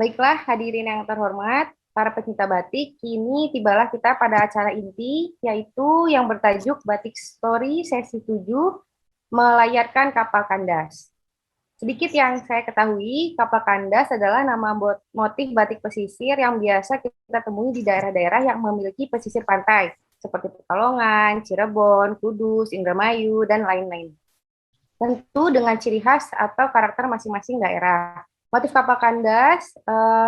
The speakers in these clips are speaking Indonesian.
Baiklah, hadirin yang terhormat, para pecinta batik, kini tibalah kita pada acara inti, yaitu yang bertajuk Batik Story Sesi 7, Melayarkan Kapal Kandas. Sedikit yang saya ketahui, kapal kandas adalah nama motif batik pesisir yang biasa kita temui di daerah-daerah yang memiliki pesisir pantai, seperti Pekalongan, Cirebon, Kudus, Indramayu, dan lain-lain. Tentu dengan ciri khas atau karakter masing-masing daerah. Motif kapal kandas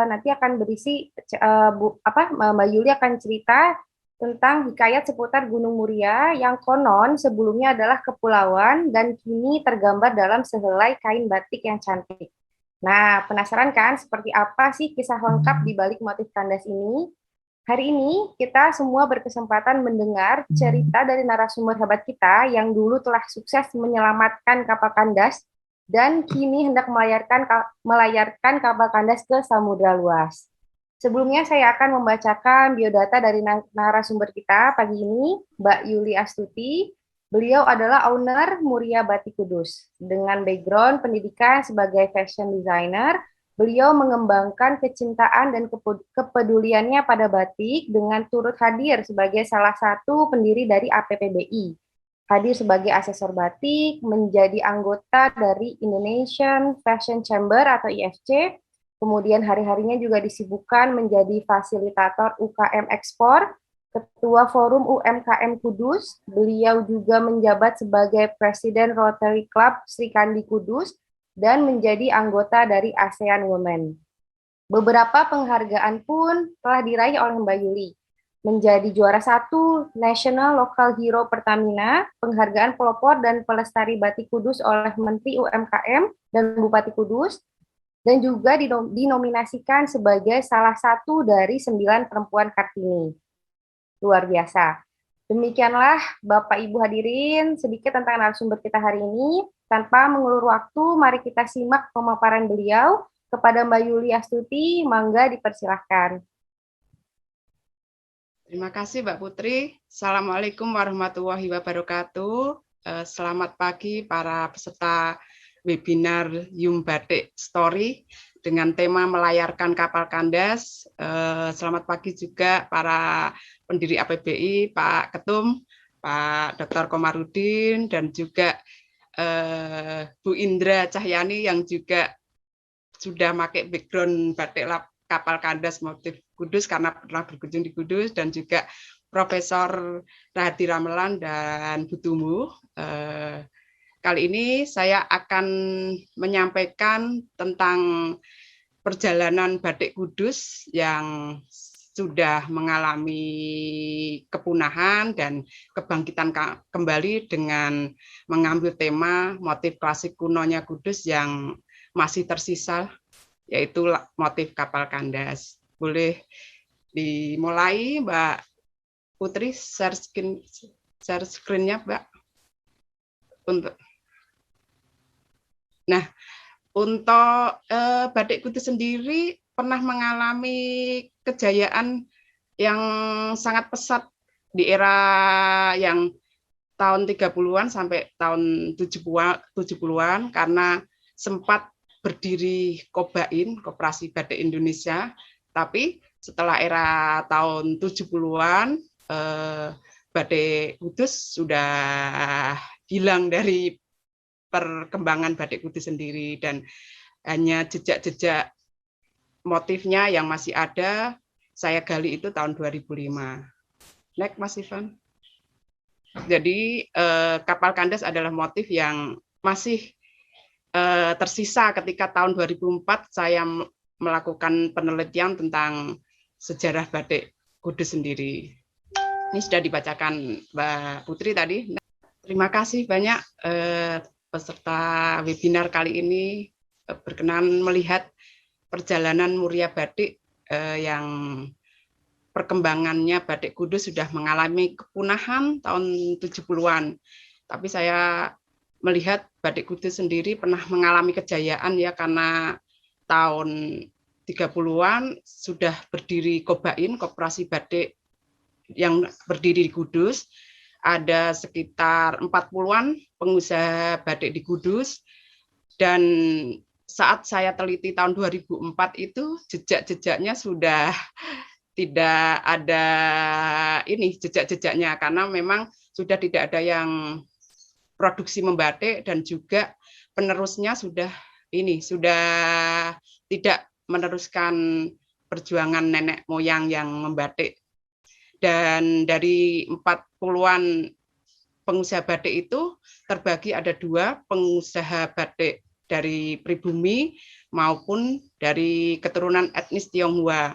nanti akan berisi Mbak Yuli akan cerita tentang hikayat seputar Gunung Muria yang konon sebelumnya adalah kepulauan dan kini tergambar dalam sehelai kain batik yang cantik. Nah, penasaran kan seperti apa sih kisah lengkap di balik motif kandas ini? Hari ini kita semua berkesempatan mendengar cerita dari narasumber hebat kita yang dulu telah sukses menyelamatkan kapal kandas dan kini hendak melayarkan kapal kandas ke samudra luas. Sebelumnya saya akan membacakan biodata dari narasumber kita pagi ini, Mbak Yuli Astuti. Beliau adalah owner Muria Batik Kudus dengan background pendidikan sebagai fashion designer. Beliau mengembangkan kecintaan dan kepeduliannya pada batik dengan turut hadir sebagai salah satu pendiri dari APPBI. Hadir sebagai asesor batik, menjadi anggota dari Indonesian Fashion Chamber atau IFC, kemudian hari-harinya juga disibukkan menjadi fasilitator UKM ekspor, Ketua Forum UMKM Kudus. Beliau juga menjabat sebagai Presiden Rotary Club Sri Kandi Kudus, dan menjadi anggota dari ASEAN Women. Beberapa penghargaan pun telah diraih oleh Mbak Yuli. Menjadi juara 1 National Local Hero Pertamina, penghargaan pelopor dan pelestari batik Kudus oleh Menteri UMKM dan Bupati Kudus, dan juga dinominasikan sebagai salah satu dari 9 perempuan Kartini. Luar biasa. Demikianlah Bapak Ibu hadirin sedikit tentang narasumber kita hari ini. Tanpa mengulur waktu, mari kita simak pemaparan beliau. Kepada Mbak Yuli Astuti, mangga dipersilahkan. Terima kasih Mbak Putri. Assalamualaikum warahmatullahi wabarakatuh. Selamat pagi para peserta webinar Yum Batik Story dengan tema melayarkan kapal kandas. Selamat pagi juga para pendiri APBI, Pak Ketum, Pak Dr. Komarudin, dan juga Bu Indra Cahyani yang juga sudah pakai background batik kapal kandas motif Kudus karena pernah berkunjung di Kudus, dan juga Profesor Rahadi Ramelan dan Bu Tumbuh. Kali ini saya akan menyampaikan tentang perjalanan batik Kudus yang sudah mengalami kepunahan dan kebangkitan kembali dengan mengambil tema motif klasik kunonya Kudus yang masih tersisa, yaitu motif kapal kandas. Boleh dimulai, Mbak Putri, share screen-nya, Mbak. Nah, untuk batik Kudus sendiri pernah mengalami kejayaan yang sangat pesat di era yang tahun 30-an sampai tahun 70-an karena sempat berdiri Kobain, Koperasi Batik Indonesia, tapi setelah era tahun 70-an batik Kudus sudah hilang dari perkembangan batik Kudus sendiri, dan hanya jejak-jejak motifnya yang masih ada saya gali itu tahun 2005. Next, Mas Ivan. Jadi kapal kandas adalah motif yang masih tersisa ketika tahun 2004 saya melakukan penelitian tentang sejarah batik Kudus sendiri. Ini sudah dibacakan Mbak Putri tadi. Terima kasih banyak peserta webinar kali ini berkenan melihat perjalanan Muria Batik yang perkembangannya batik Kudus sudah mengalami kepunahan tahun 70-an. Tapi saya melihat batik Kudus sendiri pernah mengalami kejayaan ya, karena tahun 30-an sudah berdiri Kobain, Koperasi Batik yang berdiri di Kudus. Ada sekitar 40-an pengusaha batik di Kudus, dan saat saya teliti tahun 2004 itu jejak-jejaknya sudah tidak ada ini jejak-jejaknya, karena memang sudah tidak ada yang produksi membatik dan juga penerusnya sudah tidak meneruskan perjuangan nenek moyang yang membatik. Dan dari 40-an pengusaha batik itu terbagi ada 2 pengusaha batik dari pribumi maupun dari keturunan etnis Tionghoa.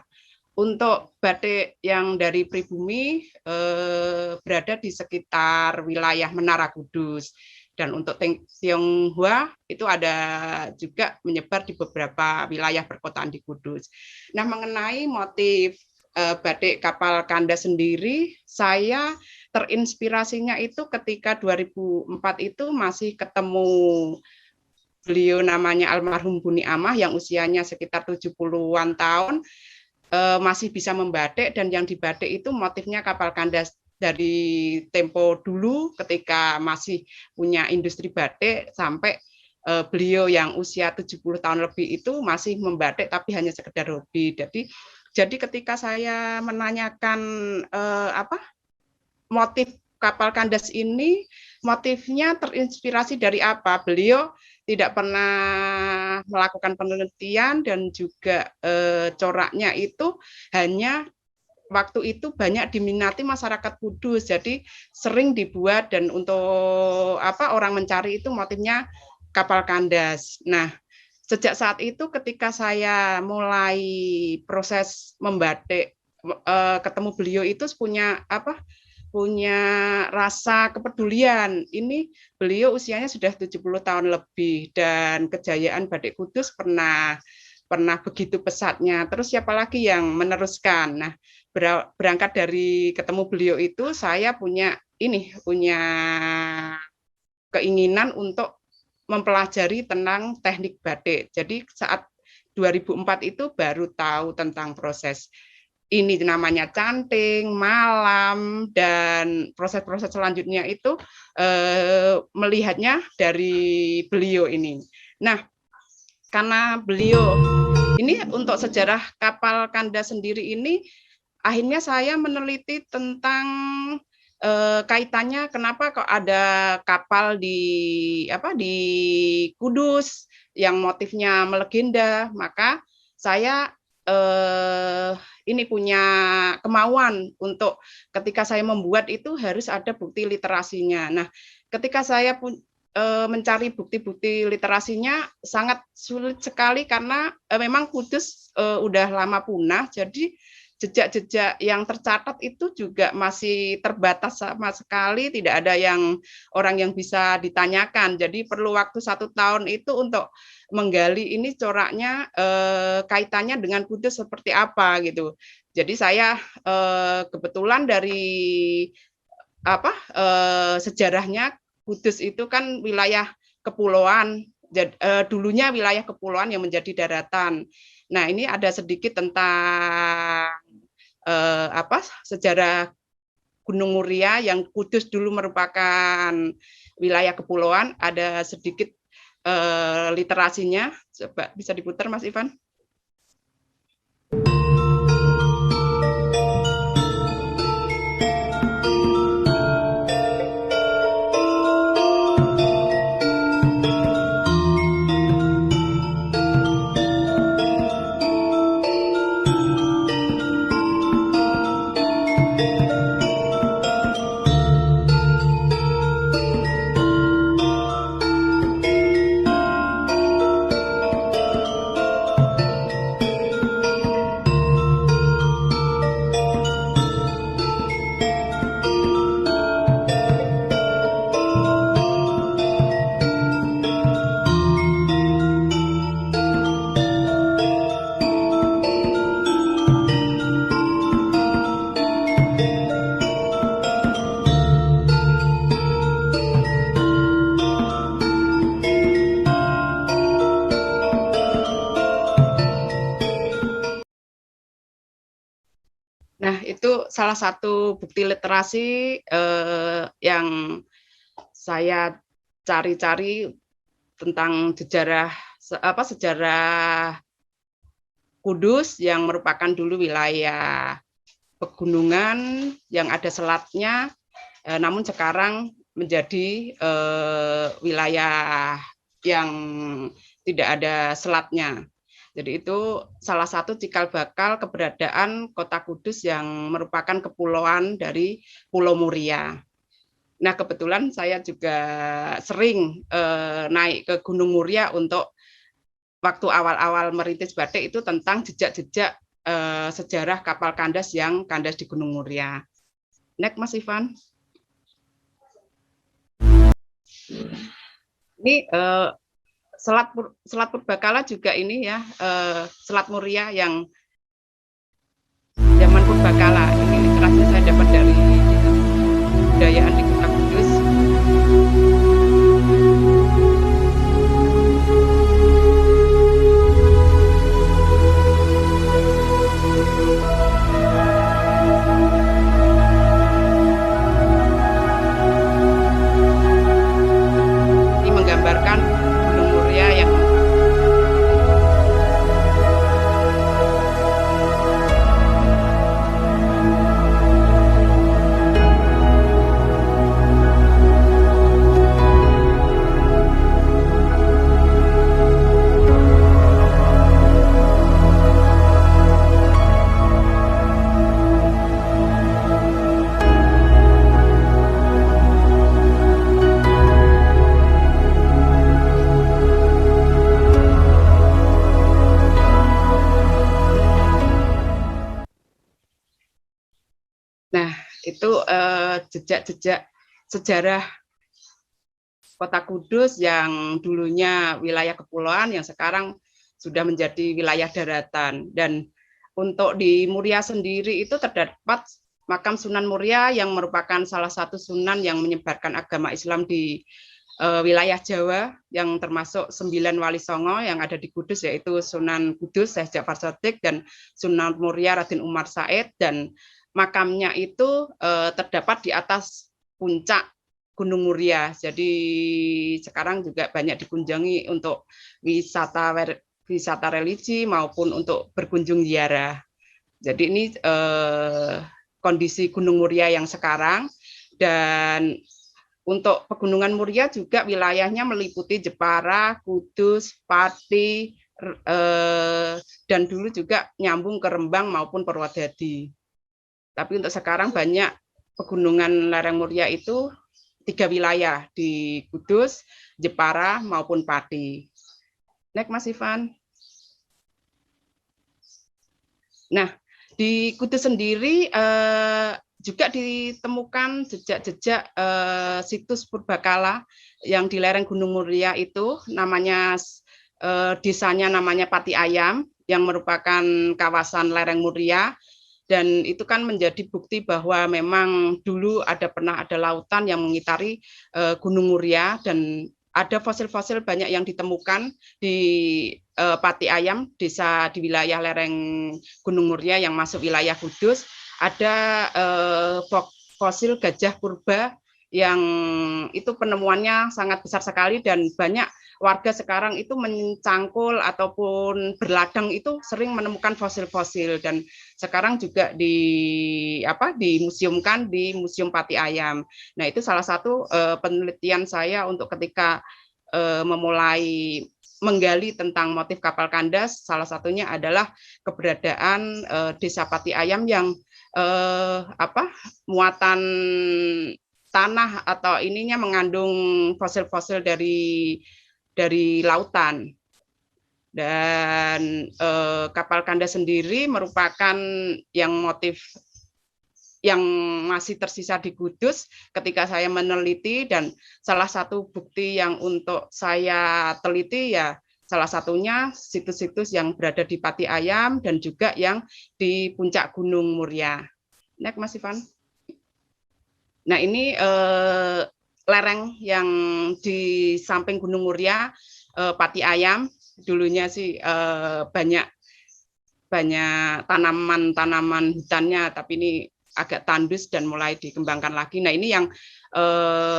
Untuk batik yang dari pribumi berada di sekitar wilayah Menara Kudus, dan untuk Tionghoa itu ada juga menyebar di beberapa wilayah perkotaan di Kudus. Nah, mengenai motif batik kapal kandas sendiri, saya terinspirasinya itu ketika 2004 itu masih ketemu beliau namanya almarhum Buni Amah yang usianya sekitar 70-an tahun, masih bisa membatik, dan yang dibatik itu motifnya kapal kandas dari tempo dulu ketika masih punya industri batik sampai beliau yang usia 70 tahun lebih itu masih membatik tapi hanya sekedar hobi. Jadi ketika saya menanyakan motif kapal kandas ini, motifnya terinspirasi dari apa? Beliau tidak pernah melakukan penelitian, dan juga coraknya itu hanya waktu itu banyak diminati masyarakat Kudus, jadi sering dibuat, dan untuk orang mencari itu motifnya kapal kandas. Nah, sejak saat itu ketika saya mulai proses membatik, ketemu beliau itu punya rasa kepedulian. Ini beliau usianya sudah 70 tahun lebih, dan kejayaan batik Kudus pernah begitu pesatnya. Terus siapa lagi yang meneruskan? Nah, berangkat dari ketemu beliau itu, saya punya keinginan untuk mempelajari tentang teknik batik. Jadi saat 2004 itu baru tahu tentang proses ini, namanya canting, malam, dan proses-proses selanjutnya itu melihatnya dari beliau ini. Nah, karena beliau ini untuk sejarah kapal kandas sendiri ini, akhirnya saya meneliti tentang kaitannya kenapa kok ada kapal di Kudus yang motifnya melegenda. Maka saya ini punya kemauan untuk ketika saya membuat itu harus ada bukti literasinya. Nah, ketika saya mencari bukti-bukti literasinya sangat sulit sekali, karena memang Kudus udah lama punah, jadi jejak-jejak yang tercatat itu juga masih terbatas sama sekali, tidak ada orang yang bisa ditanyakan. Jadi perlu waktu 1 tahun itu untuk menggali ini coraknya, kaitannya dengan Kudus seperti apa gitu. Jadi saya kebetulan dari sejarahnya, Kudus itu kan wilayah kepulauan, dulunya wilayah kepulauan yang menjadi daratan. Nah, ini ada sedikit tentang sejarah Gunung Muria yang Kudus dulu merupakan wilayah kepulauan, ada sedikit literasinya. Coba bisa diputar, Mas Ivan. Nah, itu salah satu bukti literasi yang saya cari-cari tentang sejarah Kudus yang merupakan dulu wilayah pegunungan yang ada selatnya, namun sekarang menjadi wilayah yang tidak ada selatnya. Jadi itu salah satu cikal bakal keberadaan Kota Kudus yang merupakan kepulauan dari Pulau Muria. Nah, kebetulan saya juga sering naik ke Gunung Muria untuk waktu awal-awal merintis batik itu tentang jejak-jejak sejarah kapal kandas yang kandas di Gunung Muria. Next, Mas Ivan. Ini Selat Purbakala juga ini ya, Selat Muria yang zaman Purbakala. Ini literasi saya dapat dari Kebudayaan di Kota Kudus. Ini menggambarkan Gunung Muria yang itu jejak-jejak sejarah Kota Kudus yang dulunya wilayah kepulauan yang sekarang sudah menjadi wilayah daratan. Dan untuk di Muria sendiri itu terdapat makam Sunan Muria yang merupakan salah satu sunan yang menyebarkan agama Islam di wilayah Jawa, yang termasuk 9 wali songo yang ada di Kudus, yaitu Sunan Kudus Syekh Ja'far Shadiq dan Sunan Muria Raden Umar Said. Dan makamnya itu terdapat di atas puncak Gunung Muria. Jadi sekarang juga banyak dikunjungi untuk wisata religi maupun untuk berkunjung ziarah. Jadi ini kondisi Gunung Muria yang sekarang. Dan untuk Pegunungan Muria juga wilayahnya meliputi Jepara, Kudus, Pati, dan dulu juga nyambung ke Rembang maupun Purwodadi. Tapi untuk sekarang banyak pegunungan lereng Muria itu 3 wilayah, di Kudus, Jepara, maupun Pati. Next, Mas Ivan. Nah, di Kudus sendiri juga ditemukan jejak-jejak situs purbakala yang di lereng Gunung Muria itu, namanya desanya namanya Pati Ayam, yang merupakan kawasan lereng Muria. Dan itu kan menjadi bukti bahwa memang dulu pernah ada lautan yang mengitari Gunung Muria, dan ada fosil-fosil banyak yang ditemukan di Pati Ayam, desa di wilayah lereng Gunung Muria yang masuk wilayah Kudus. Ada fosil gajah purba yang itu penemuannya sangat besar sekali, dan banyak warga sekarang itu mencangkul ataupun berladang itu sering menemukan fosil-fosil. Dan sekarang juga dimuseumkan di Museum Pati Ayam. Nah, itu salah satu penelitian saya untuk ketika memulai menggali tentang motif kapal kandas. Salah satunya adalah keberadaan Desa Pati Ayam yang muatan tanah atau ininya mengandung fosil-fosil dari lautan. Dan kapal kandas sendiri merupakan yang motif yang masih tersisa di Kudus ketika saya meneliti. Dan salah satu bukti yang untuk saya teliti ya salah satunya situs-situs yang berada di Pati Ayam dan juga yang di puncak Gunung Muria. Next, Mas Ivan. Nah, ini lereng yang di samping Gunung Muria, Pati Ayam. Dulunya sih banyak tanaman hutannya, tapi ini agak tandus dan mulai dikembangkan lagi. Nah, ini yang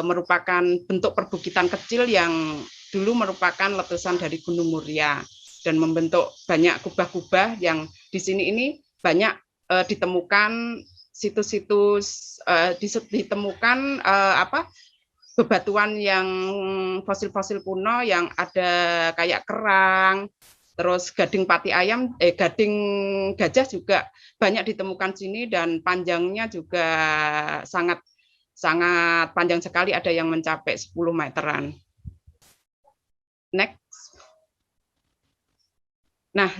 merupakan bentuk perbukitan kecil yang dulu merupakan letusan dari Gunung Muria dan membentuk banyak kubah-kubah yang di sini ini banyak ditemukan situs-situs ditemukan bebatuan yang fosil-fosil kuno yang ada kayak kerang, terus gading pati ayam, gading gajah juga banyak ditemukan sini dan panjangnya juga sangat sangat panjang sekali, ada yang mencapai 10 meteran. Next. Nah,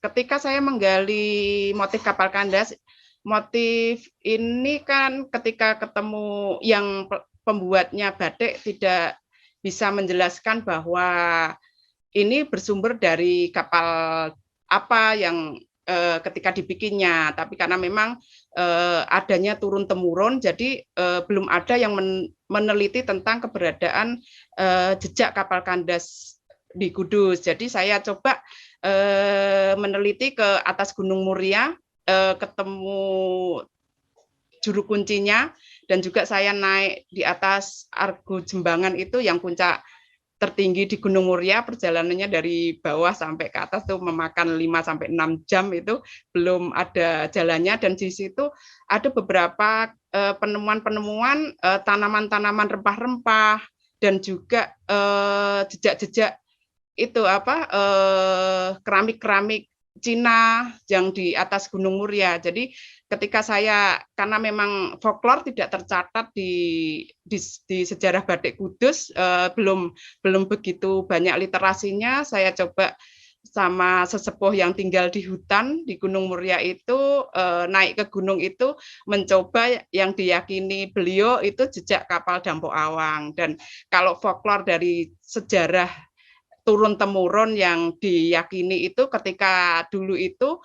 ketika saya menggali motif kapal kandas, motif ini kan ketika ketemu yang pembuatnya batik tidak bisa menjelaskan bahwa ini bersumber dari kapal apa yang ketika dibikinnya, tapi karena memang adanya turun temurun, jadi belum ada yang meneliti tentang keberadaan jejak kapal kandas di Kudus. Jadi saya coba meneliti ke atas Gunung Muria, ketemu juru kuncinya, dan juga saya naik di atas Argo Jembangan itu yang puncak tertinggi di Gunung Muria, perjalanannya dari bawah sampai ke atas tuh memakan 5-6 jam, itu belum ada jalannya, dan di situ ada beberapa penemuan-penemuan tanaman-tanaman rempah-rempah dan juga jejak-jejak itu keramik-keramik Cina yang di atas Gunung Muria. Jadi ketika saya, karena memang folklore tidak tercatat di sejarah batik Kudus, belum begitu banyak literasinya, saya coba sama sesepuh yang tinggal di hutan di Gunung Muria itu, naik ke gunung itu mencoba yang diyakini beliau itu jejak kapal Dampo Awang. Dan kalau folklore dari sejarah turun temurun yang diyakini itu ketika dulu itu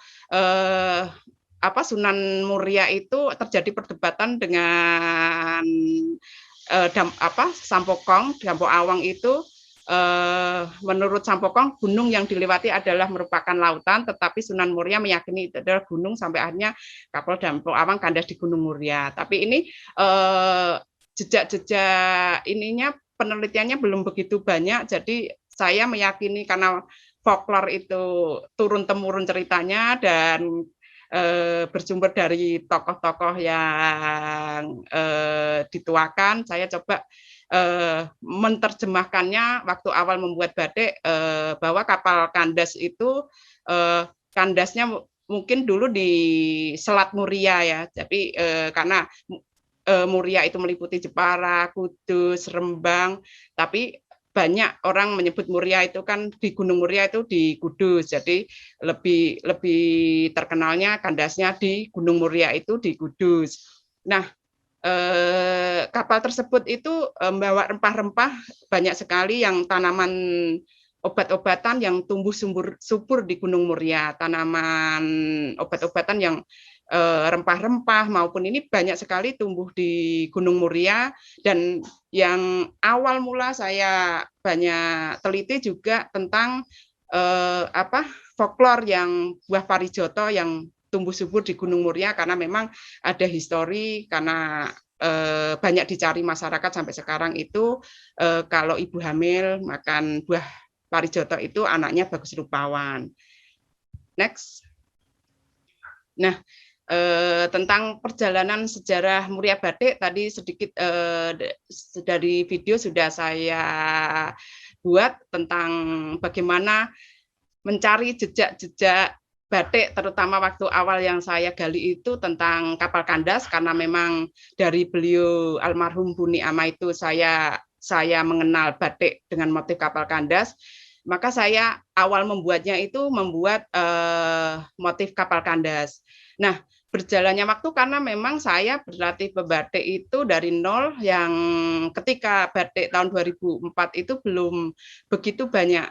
Sunan Muria itu terjadi perdebatan dengan Sampokong. Dampo Awang itu menurut Sampokong gunung yang dilewati adalah merupakan lautan, tetapi Sunan Muria meyakini itu adalah gunung, sampai akhirnya kapal Dampo Awang kandas di Gunung Muria. Tapi ini jejak-jejak ininya penelitiannya belum begitu banyak, jadi saya meyakini karena folklore itu turun-temurun ceritanya dan bersumber dari tokoh-tokoh yang dituakan, saya coba menerjemahkannya waktu awal membuat batik, bahwa kapal kandas itu kandasnya mungkin dulu di Selat Muria ya, tapi karena Muria itu meliputi Jepara, Kudus, Rembang, tapi banyak orang menyebut Muria itu kan di Gunung Muria itu di Kudus, jadi lebih terkenalnya kandasnya di Gunung Muria itu di Kudus. Nah, kapal tersebut itu membawa rempah-rempah banyak sekali, yang tanaman obat-obatan yang tumbuh subur di Gunung Muria, tanaman obat-obatan yang rempah-rempah maupun ini banyak sekali tumbuh di Gunung Muria. Dan yang awal mula saya banyak teliti juga tentang folklore yang buah parijoto yang tumbuh subur di Gunung Muria, karena memang ada histori, karena banyak dicari masyarakat sampai sekarang itu, kalau ibu hamil makan buah parijoto itu anaknya bagus rupawan. Next. Nah, tentang perjalanan sejarah Muria Batik tadi sedikit dari video sudah saya buat tentang bagaimana mencari jejak-jejak batik, terutama waktu awal yang saya gali itu tentang kapal kandas, karena memang dari beliau almarhum Buni Ama itu saya mengenal batik dengan motif kapal kandas. Maka saya awal membuatnya itu membuat motif kapal kandas. Nah, berjalannya waktu, karena memang saya berlatih berbatik itu dari nol, yang ketika batik tahun 2004 itu belum begitu banyak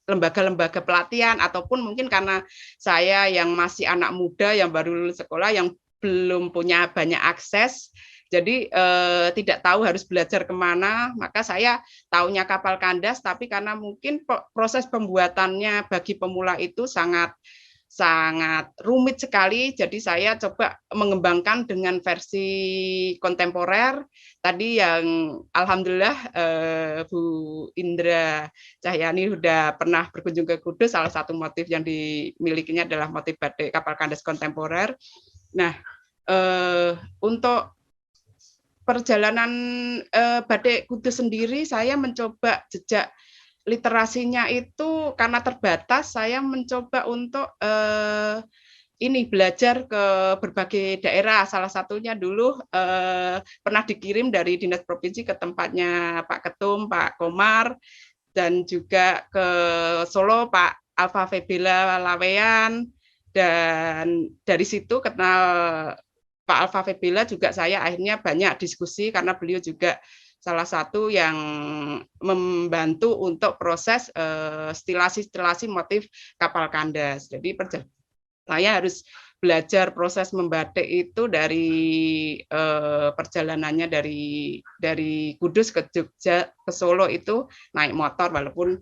lembaga-lembaga pelatihan, ataupun mungkin karena saya yang masih anak muda yang baru lulus sekolah, yang belum punya banyak akses, jadi tidak tahu harus belajar kemana. Maka saya taunya kapal kandas, tapi karena mungkin proses pembuatannya bagi pemula itu sangat sangat rumit sekali. Jadi saya coba mengembangkan dengan versi kontemporer. Tadi yang alhamdulillah Bu Indra Cahyani sudah pernah berkunjung ke Kudus. Salah satu motif yang dimilikinya adalah motif batik kapal kandas kontemporer. Nah, untuk perjalanan batik Kudus sendiri, saya mencoba jejak literasinya itu karena terbatas, saya mencoba untuk ini belajar ke berbagai daerah. Salah satunya dulu pernah dikirim dari dinas provinsi ke tempatnya Pak Ketum, Pak Komar, dan juga ke Solo Pak Alfa Febela Lawean. Dan dari situ kenal Pak Alfa Febela juga saya akhirnya banyak diskusi karena beliau juga salah satu yang membantu untuk proses stilasi-stilasi motif kapal kandas. Jadi saya harus belajar proses membatik itu dari perjalanannya dari Kudus ke Jogja ke Solo itu naik motor, walaupun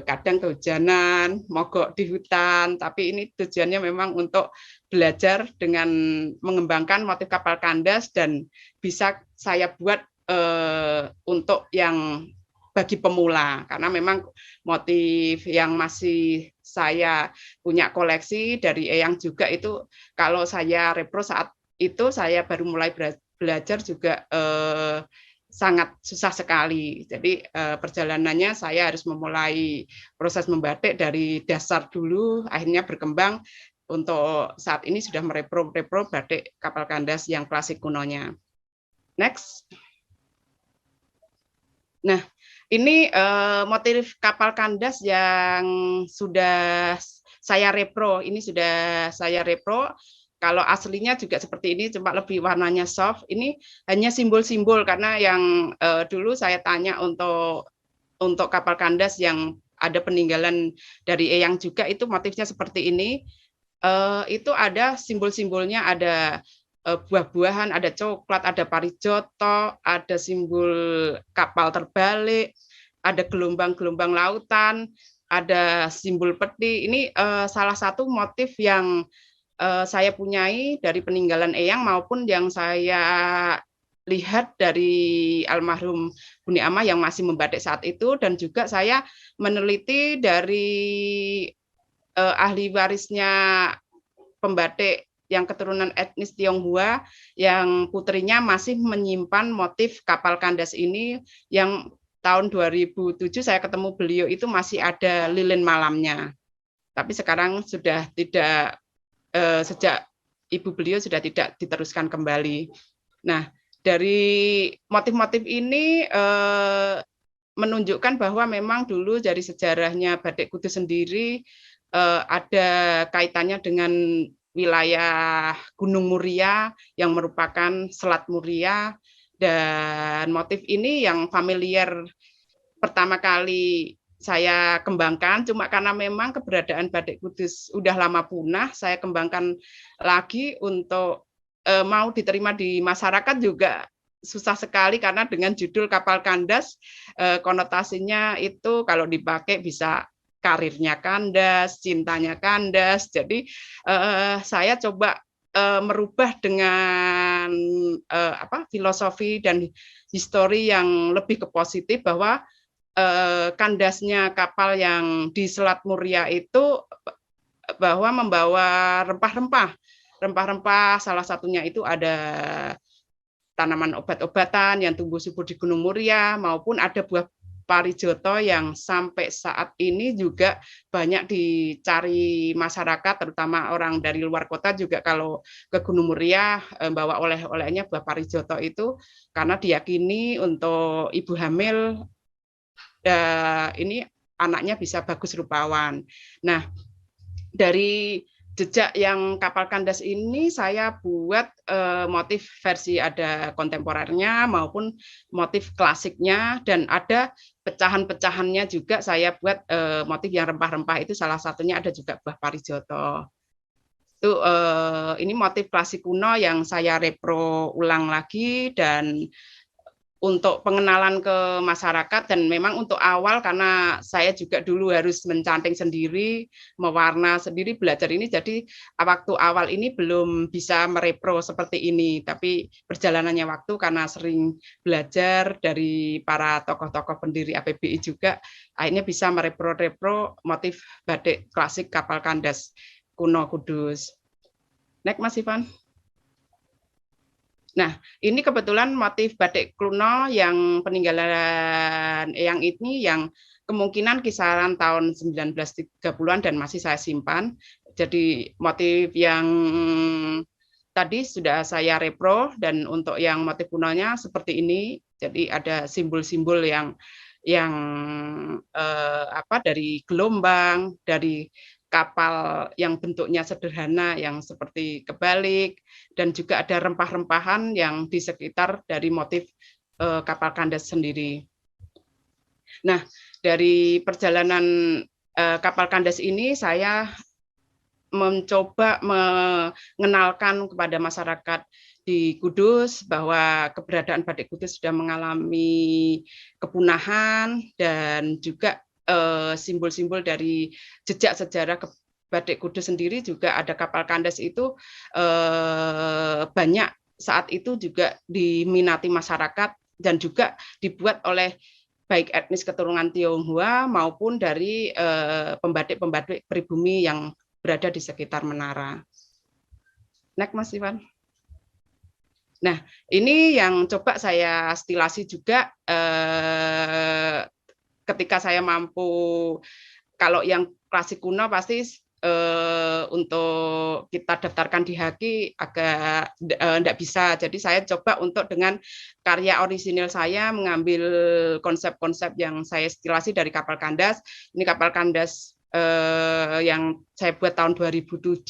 kadang kehujanan, mogok di hutan, tapi ini tujuannya memang untuk belajar dengan mengembangkan motif kapal kandas dan bisa saya buat untuk yang bagi pemula, karena memang motif yang masih saya punya koleksi dari Eyang juga itu, kalau saya repro saat itu saya baru mulai belajar juga sangat susah sekali. Jadi perjalanannya saya harus memulai proses membatik dari dasar dulu, akhirnya berkembang untuk saat ini sudah merepro batik kapal kandas yang klasik kunonya. Next. Nah, ini motif kapal kandas yang sudah saya repro. Ini sudah saya repro. Kalau aslinya juga seperti ini, cuma lebih warnanya soft. Ini hanya simbol-simbol karena yang dulu saya tanya untuk kapal kandas yang ada peninggalan dari Eyang juga itu motifnya seperti ini. Itu ada simbol-simbolnya, ada buah-buahan, ada coklat, ada parijoto, ada simbol kapal terbalik, ada gelombang-gelombang lautan, ada simbol peti. Ini salah satu motif yang saya punyai dari peninggalan Eyang maupun yang saya lihat dari almarhum Buni Amah yang masih membatik saat itu, dan juga saya meneliti dari ahli warisnya pembatik yang keturunan etnis Tionghoa yang putrinya masih menyimpan motif kapal kandas ini, yang tahun 2007 saya ketemu beliau itu masih ada lilin malamnya. Tapi sekarang sudah tidak, sejak ibu beliau sudah tidak diteruskan kembali. Nah, dari motif-motif ini menunjukkan bahwa memang dulu dari sejarahnya batik Kudus sendiri ada kaitannya dengan wilayah Gunung Muria yang merupakan Selat Muria, dan motif ini yang familiar pertama kali saya kembangkan, cuma karena memang keberadaan batik Kudus udah lama punah, saya kembangkan lagi untuk mau diterima di masyarakat juga susah sekali karena dengan judul kapal kandas konotasinya itu kalau dipakai bisa karirnya kandas, cintanya kandas. Jadi saya coba merubah dengan filosofi dan histori yang lebih ke positif, bahwa kandasnya kapal yang di Selat Muria itu bahwa membawa rempah-rempah, salah satunya itu ada tanaman obat-obatan yang tumbuh subur di Gunung Muria, maupun ada buah parijoto yang sampai saat ini juga banyak dicari masyarakat, terutama orang dari luar kota juga kalau ke Gunung Muria bawa oleh-olehnya buah parijoto itu, karena diyakini untuk ibu hamil ini anaknya bisa bagus rupawan. Nah, dari jejak yang kapal kandas ini saya buat motif versi ada kontemporernya maupun motif klasiknya, dan ada pecahan-pecahannya juga saya buat motif yang rempah-rempah itu, salah satunya ada juga buah parijoto. Itu ini motif klasik kuno yang saya repro ulang lagi, dan untuk pengenalan ke masyarakat. Dan memang untuk awal karena saya juga dulu harus mencanting sendiri, mewarna sendiri, belajar ini, jadi waktu awal ini belum bisa merepro seperti ini, tapi perjalanannya waktu karena sering belajar dari para tokoh-tokoh pendiri APBI juga, akhirnya bisa merepro-repro motif batik klasik kapal kandas kuno Kudus. Next, Mas Ivan. Nah, ini kebetulan motif batik kuno yang peninggalan Eyang ini yang kemungkinan kisaran tahun 1930-an dan masih saya simpan. Jadi motif yang tadi sudah saya repro, dan untuk yang motif kunonya seperti ini. Jadi ada simbol-simbol yang dari gelombang, dari kapal yang bentuknya sederhana yang seperti kebalik, dan juga ada rempah-rempahan yang di sekitar dari motif kapal kandas sendiri. Nah, dari perjalanan kapal kandas ini saya mencoba mengenalkan kepada masyarakat di Kudus bahwa keberadaan batik Kudus sudah mengalami kepunahan, dan juga simbol-simbol dari jejak sejarah batik Kudus sendiri juga ada kapal kandas itu banyak saat itu juga diminati masyarakat, dan juga dibuat oleh baik etnis keturunan Tionghoa maupun dari pembatik-pembatik pribumi yang berada di sekitar menara. Next, Mas Ivan. Nah, ini yang coba saya stilasi juga ketika saya mampu. Kalau yang klasik kuno pasti untuk kita daftarkan di HAKI agak enggak bisa. Jadi saya coba untuk dengan karya orisinil saya mengambil konsep-konsep yang saya stilasi dari kapal kandas. Ini kapal kandas yang saya buat tahun 2007.